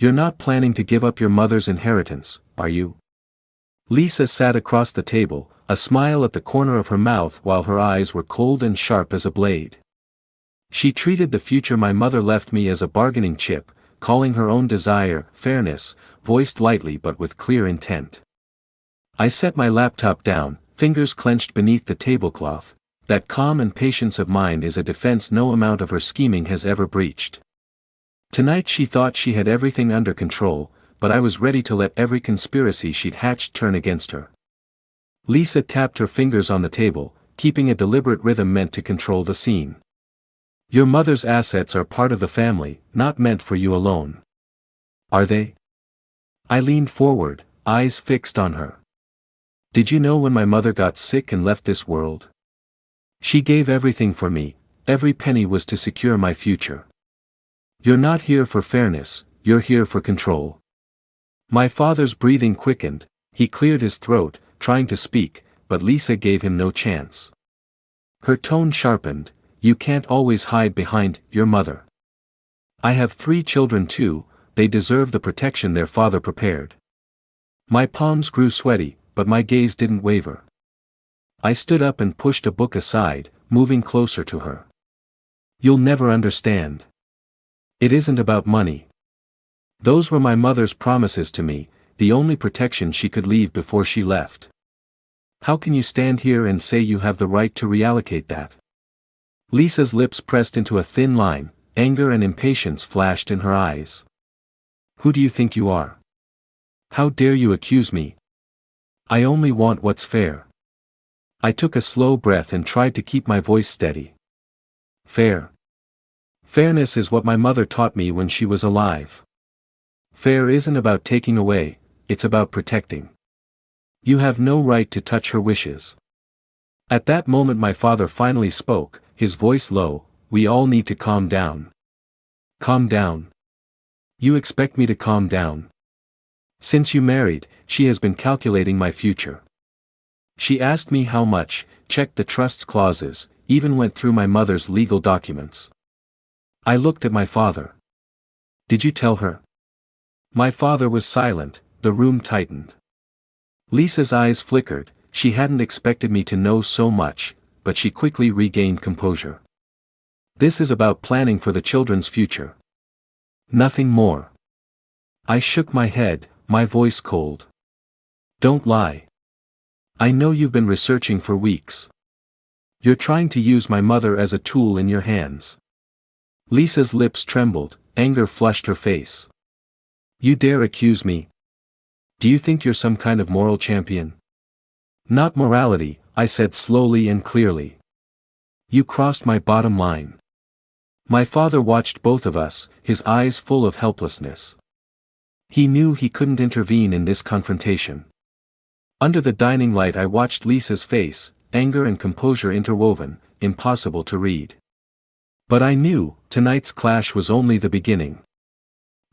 You're not planning to give up your mother's inheritance, are you? Lisa sat across the table, a smile at the corner of her mouth while her eyes were cold and sharp as a blade. She treated the future my mother left me as a bargaining chip, calling her own desire fairness, voiced lightly but with clear intent. I set my laptop down, fingers clenched beneath the tablecloth. That calm and patience of mine is a defense no amount of her scheming has ever breached. Tonight she thought she had everything under control, but I was ready to let every conspiracy she'd hatched turn against her. Lisa tapped her fingers on the table, keeping a deliberate rhythm meant to control the scene. Your mother's assets are part of the family, not meant for you alone. Are they? I leaned forward, eyes fixed on her. Did you know when my mother got sick and left this world? She gave everything for me, every penny was to secure my future. You're not here for fairness, you're here for control. My father's breathing quickened, he cleared his throat, trying to speak, but Lisa gave him no chance. Her tone sharpened, you can't always hide behind your mother. I have 3 children too, they deserve the protection their father prepared. My palms grew sweaty, but my gaze didn't waver. I stood up and pushed a book aside, moving closer to her. You'll never understand. It isn't about money. Those were my mother's promises to me, the only protection she could leave before she left. How can you stand here and say you have the right to reallocate that? Lisa's lips pressed into a thin line, anger and impatience flashed in her eyes. Who do you think you are? How dare you accuse me? I only want what's fair. I took a slow breath and tried to keep my voice steady. Fair. Fairness is what my mother taught me when she was alive. Fair isn't about taking away, it's about protecting. You have no right to touch her wishes. At that moment my father finally spoke, his voice low, we all need to calm down. Calm down? You expect me to calm down? Since you married, she has been calculating my future. She asked me how much, checked the trust's clauses, even went through my mother's legal documents. I looked at my father. Did you tell her? My father was silent, the room tightened. Lisa's eyes flickered, she hadn't expected me to know so much, but she quickly regained composure. This is about planning for the children's future. Nothing more. I shook my head, my voice cold. Don't lie. I know you've been researching for weeks. You're trying to use my mother as a tool in your hands. Lisa's lips trembled, anger flushed her face. You dare accuse me? Do you think you're some kind of moral champion? Not morality, I said slowly and clearly. You crossed my bottom line. My father watched both of us, his eyes full of helplessness. He knew he couldn't intervene in this confrontation. Under the dining light I watched Lisa's face, anger and composure interwoven, impossible to read. But I knew, tonight's clash was only the beginning.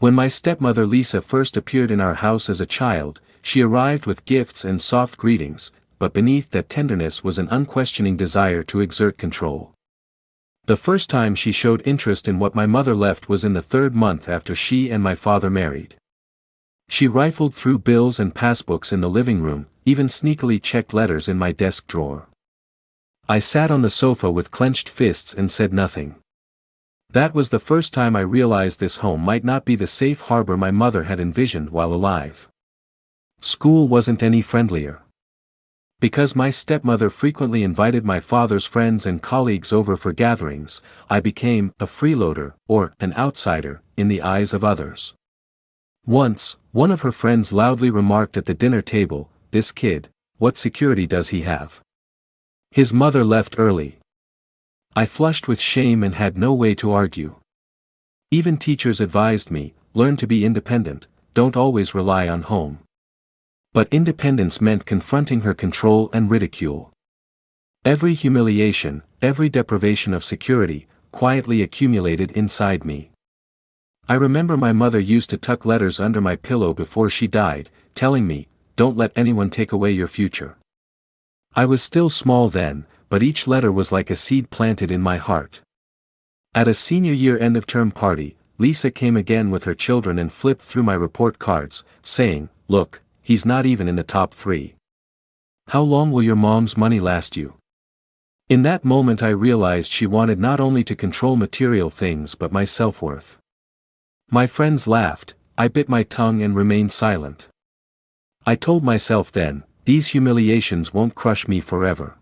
When my stepmother Lisa first appeared in our house as a child, she arrived with gifts and soft greetings, but beneath that tenderness was an unquestioning desire to exert control. The first time she showed interest in what my mother left was in the 3rd month after she and my father married. She rifled through bills and passbooks in the living room, even sneakily checked letters in my desk drawer. I sat on the sofa with clenched fists and said nothing. That was the first time I realized this home might not be the safe harbor my mother had envisioned while alive. School wasn't any friendlier. Because my stepmother frequently invited my father's friends and colleagues over for gatherings, I became a freeloader, or an outsider, in the eyes of others. Once, one of her friends loudly remarked at the dinner table, "This kid, what security does he have? His mother left early." I flushed with shame and had no way to argue. Even teachers advised me, learn to be independent, don't always rely on home. But independence meant confronting her control and ridicule. Every humiliation, every deprivation of security, quietly accumulated inside me. I remember my mother used to tuck letters under my pillow before she died, telling me, "Don't let anyone take away your future." I was still small then, but each letter was like a seed planted in my heart. At a senior year end-of-term party, Lisa came again with her children and flipped through my report cards, saying, "Look, he's not even in the top 3. How long will your mom's money last you?" In that moment I realized she wanted not only to control material things but my self-worth. My friends laughed, I bit my tongue and remained silent. I told myself then, these humiliations won't crush me forever.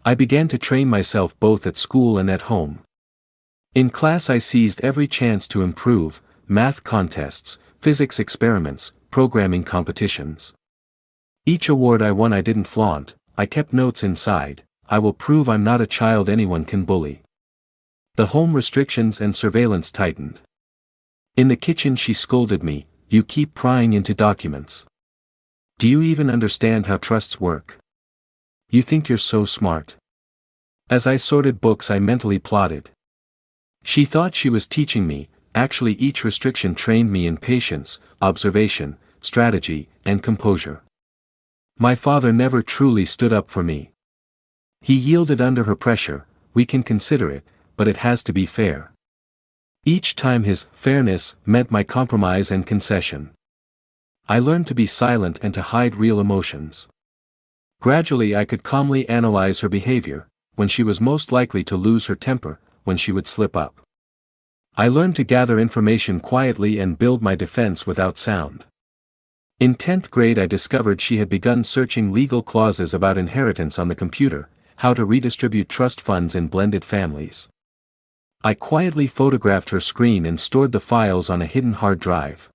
I began to train myself both at school and at home. In class I seized every chance to improve: math contests, physics experiments, programming competitions. Each award I won I didn't flaunt, I kept notes inside. I will prove I'm not a child anyone can bully. The home restrictions and surveillance tightened. In the kitchen she scolded me, "You keep prying into documents. Do you even understand how trusts work? You think you're so smart." As I sorted books I mentally plotted. She thought she was teaching me, actually each restriction trained me in patience, observation, strategy, and composure. My father never truly stood up for me. He yielded under her pressure. "We can consider it, but it has to be fair." Each time his fairness meant my compromise and concession. I learned to be silent and to hide real emotions. Gradually I could calmly analyze her behavior: when she was most likely to lose her temper, when she would slip up. I learned to gather information quietly and build my defense without sound. In 10th grade I discovered she had begun searching legal clauses about inheritance on the computer, how to redistribute trust funds in blended families. I quietly photographed her screen and stored the files on a hidden hard drive.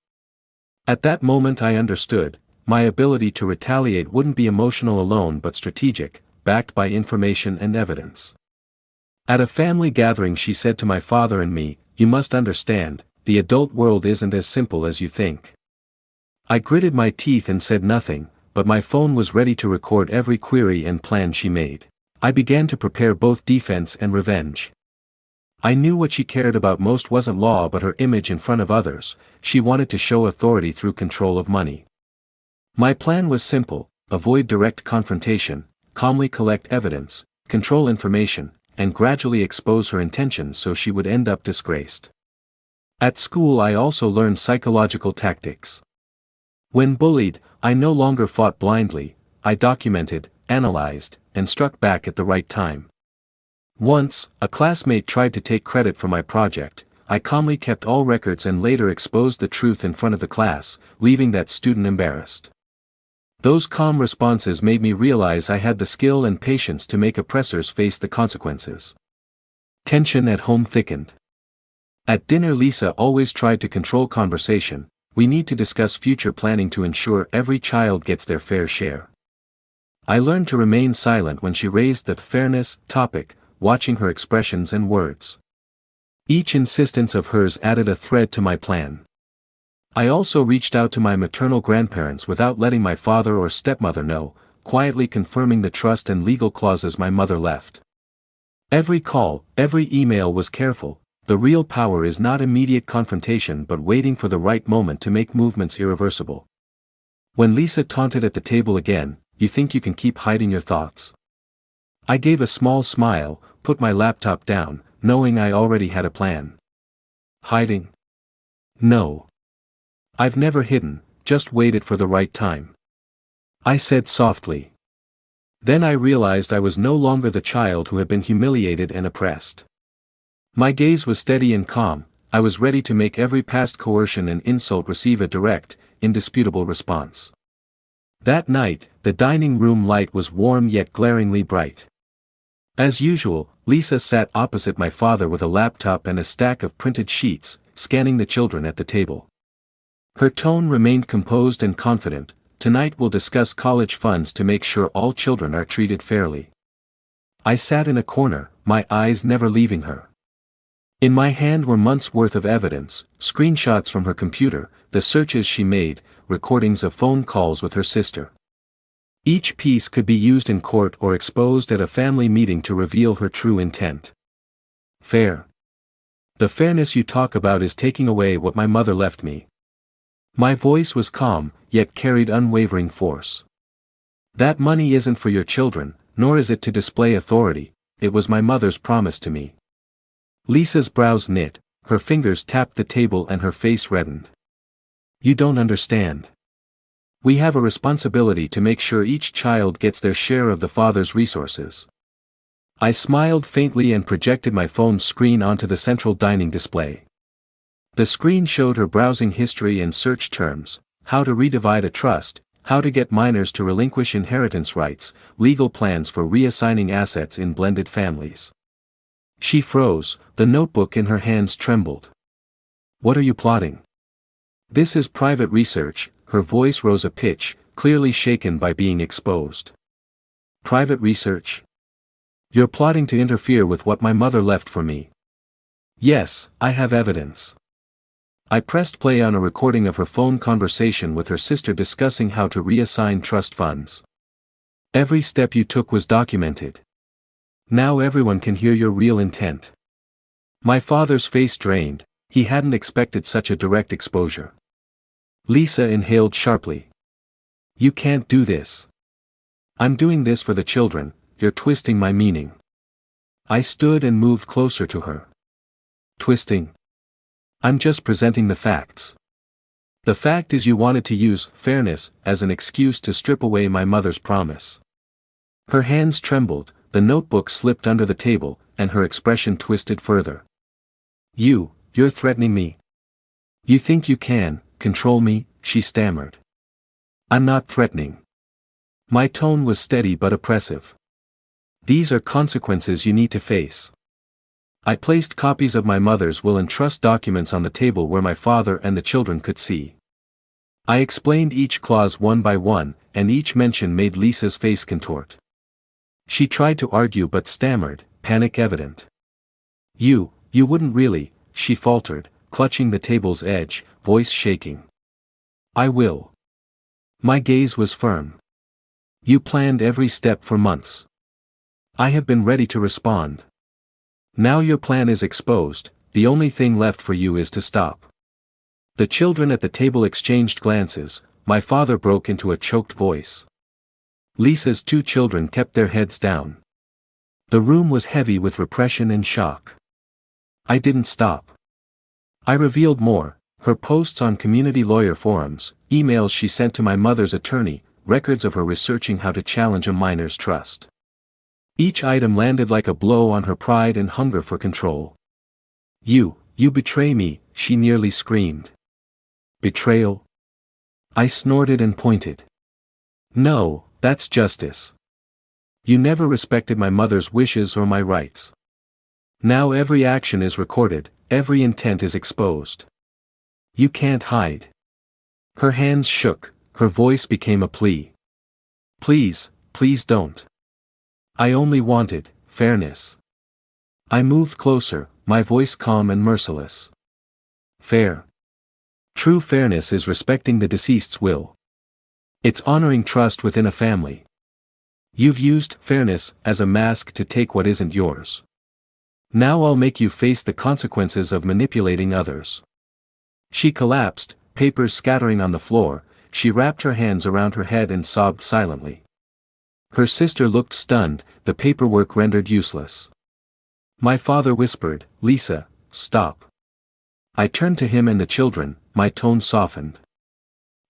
At that moment I understood, my ability to retaliate wouldn't be emotional alone but strategic, backed by information and evidence. At a family gathering she said to my father and me, "You must understand, the adult world isn't as simple as you think." I gritted my teeth and said nothing, but my phone was ready to record every query and plan she made. I began to prepare both defense and revenge. I knew what she cared about most wasn't law but her image in front of others. She wanted to show authority through control of money. My plan was simple: avoid direct confrontation, calmly collect evidence, control information, and gradually expose her intentions so she would end up disgraced. At school I also learned psychological tactics. When bullied, I no longer fought blindly. I documented, analyzed, and struck back at the right time. Once, a classmate tried to take credit for my project. I calmly kept all records and later exposed the truth in front of the class, leaving that student embarrassed. Those calm responses made me realize I had the skill and patience to make oppressors face the consequences. Tension at home thickened. At dinner Lisa always tried to control conversation. "We need to discuss future planning to ensure every child gets their fair share." I learned to remain silent when she raised the fairness topic, watching her expressions and words. Each insistence of hers added a thread to my plan. I also reached out to my maternal grandparents without letting my father or stepmother know, quietly confirming the trust and legal clauses my mother left. Every call, every email was careful. The real power is not immediate confrontation but waiting for the right moment to make movements irreversible. When Lisa taunted at the table again, "You think you can keep hiding your thoughts?" I gave a small smile, put my laptop down, knowing I already had a plan. Hiding? No. I've never hidden, just waited for the right time. I said softly. Then I realized I was no longer the child who had been humiliated and oppressed. My gaze was steady and calm. I was ready to make every past coercion and insult receive a direct, indisputable response. That night, the dining room light was warm yet glaringly bright. As usual, Lisa sat opposite my father with a laptop and a stack of printed sheets, scanning the children at the table. Her tone remained composed and confident. "Tonight we'll discuss college funds to make sure all children are treated fairly." I sat in a corner, my eyes never leaving her. In my hand were months' worth of evidence, screenshots from her computer, the searches she made, recordings of phone calls with her sister. Each piece could be used in court or exposed at a family meeting to reveal her true intent. Fair. The fairness you talk about is taking away what my mother left me. My voice was calm, yet carried unwavering force. That money isn't for your children, nor is it to display authority. It was my mother's promise to me. Lisa's brows knit, her fingers tapped the table and her face reddened. You don't understand. We have a responsibility to make sure each child gets their share of the father's resources. I smiled faintly and projected my phone's screen onto the central dining display. The screen showed her browsing history and search terms: how to redivide a trust, how to get minors to relinquish inheritance rights, legal plans for reassigning assets in blended families. She froze, the notebook in her hands trembled. What are you plotting? This is private research. Her voice rose a pitch, clearly shaken by being exposed. Private research? You're plotting to interfere with what my mother left for me. Yes, I have evidence. I pressed play on a recording of her phone conversation with her sister discussing how to reassign trust funds. Every step you took was documented. Now everyone can hear your real intent. My father's face drained. He hadn't expected such a direct exposure. Lisa inhaled sharply. You can't do this. I'm doing this for the children. You're twisting my meaning. I stood and moved closer to her. Twisting? I'm just presenting the facts. The fact is you wanted to use fairness as an excuse to strip away my mother's promise. Her hands trembled, the notebook slipped under the table, and her expression twisted further. You're threatening me. You think you can control me, she stammered. I'm not threatening. My tone was steady but oppressive. These are consequences you need to face. I placed copies of my mother's will and trust documents on the table where my father and the children could see. I explained each clause one by one, and each mention made Lisa's face contort. She tried to argue but stammered, panic evident. You wouldn't really, she faltered, clutching the table's edge, voice shaking. I will. My gaze was firm. You planned every step for months. I have been ready to respond. Now your plan is exposed, the only thing left for you is to stop. The children at the table exchanged glances. My father broke into a choked voice. Lisa's two children kept their heads down. The room was heavy with repression and shock. I didn't stop. I revealed more: her posts on community lawyer forums, emails she sent to my mother's attorney, records of her researching how to challenge a minor's trust. Each item landed like a blow on her pride and hunger for control. You betray me, she nearly screamed. Betrayal? I snorted and pointed. No, that's justice. You never respected my mother's wishes or my rights. Now every action is recorded, every intent is exposed. You can't hide. Her hands shook, her voice became a plea. Please don't. I only wanted fairness. I moved closer, my voice calm and merciless. Fair. True fairness is respecting the deceased's will. It's honoring trust within a family. You've used fairness as a mask to take what isn't yours. Now I'll make you face the consequences of manipulating others. She collapsed, papers scattering on the floor. She wrapped her hands around her head and sobbed silently. Her sister looked stunned, the paperwork rendered useless. My father whispered, Lisa, stop. I turned to him and the children, my tone softened.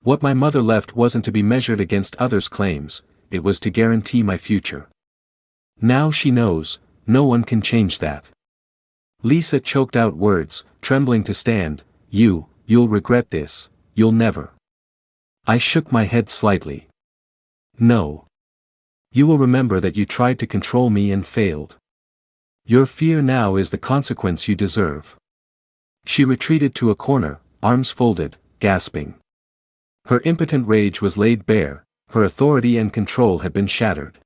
What my mother left wasn't to be measured against others' claims, it was to guarantee my future. Now she knows, no one can change that. Lisa choked out words, trembling to stand. You'll regret this, you'll never. I shook my head slightly. No. You will remember that you tried to control me and failed. Your fear now is the consequence you deserve. She retreated to a corner, arms folded, gasping. Her impotent rage was laid bare, her authority and control had been shattered.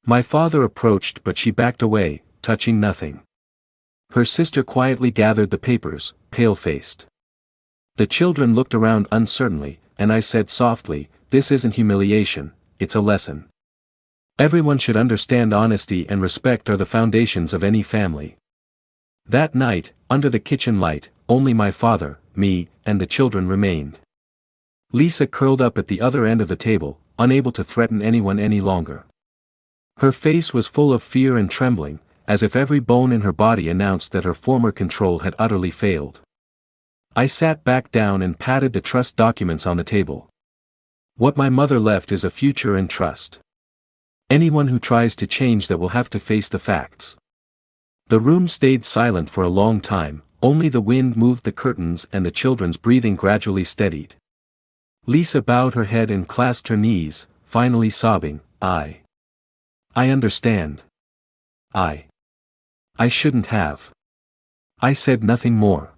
My father approached but she backed away, touching nothing. Her sister quietly gathered the papers, pale-faced. The children looked around uncertainly, and I said softly, this isn't humiliation, it's a lesson. Everyone should understand honesty and respect are the foundations of any family. That night, under the kitchen light, only my father, me, and the children remained. Lisa curled up at the other end of the table, unable to threaten anyone any longer. Her face was full of fear and trembling, as if every bone in her body announced that her former control had utterly failed. I sat back down and patted the trust documents on the table. What my mother left is a future and trust. Anyone who tries to change that will have to face the facts. The room stayed silent for a long time, only the wind moved the curtains and the children's breathing gradually steadied. Lisa bowed her head and clasped her knees, finally sobbing, I understand. I shouldn't have. I said nothing more.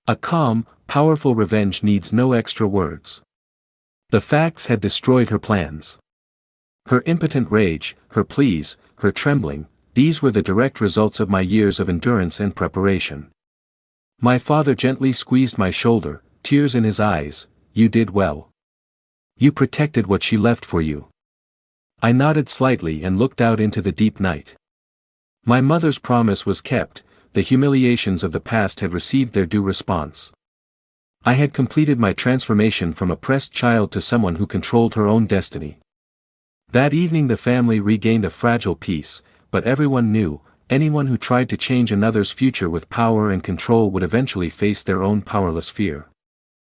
A calm, powerful revenge needs no extra words. The facts had destroyed her plans. Her impotent rage, her pleas, her trembling, these were the direct results of my years of endurance and preparation. My father gently squeezed my shoulder, tears in his eyes. You did well. You protected what she left for you. I nodded slightly and looked out into the deep night. My mother's promise was kept, the humiliations of the past had received their due response. I had completed my transformation from oppressed child to someone who controlled her own destiny. That evening the family regained a fragile peace, but everyone knew, anyone who tried to change another's future with power and control would eventually face their own powerless fear.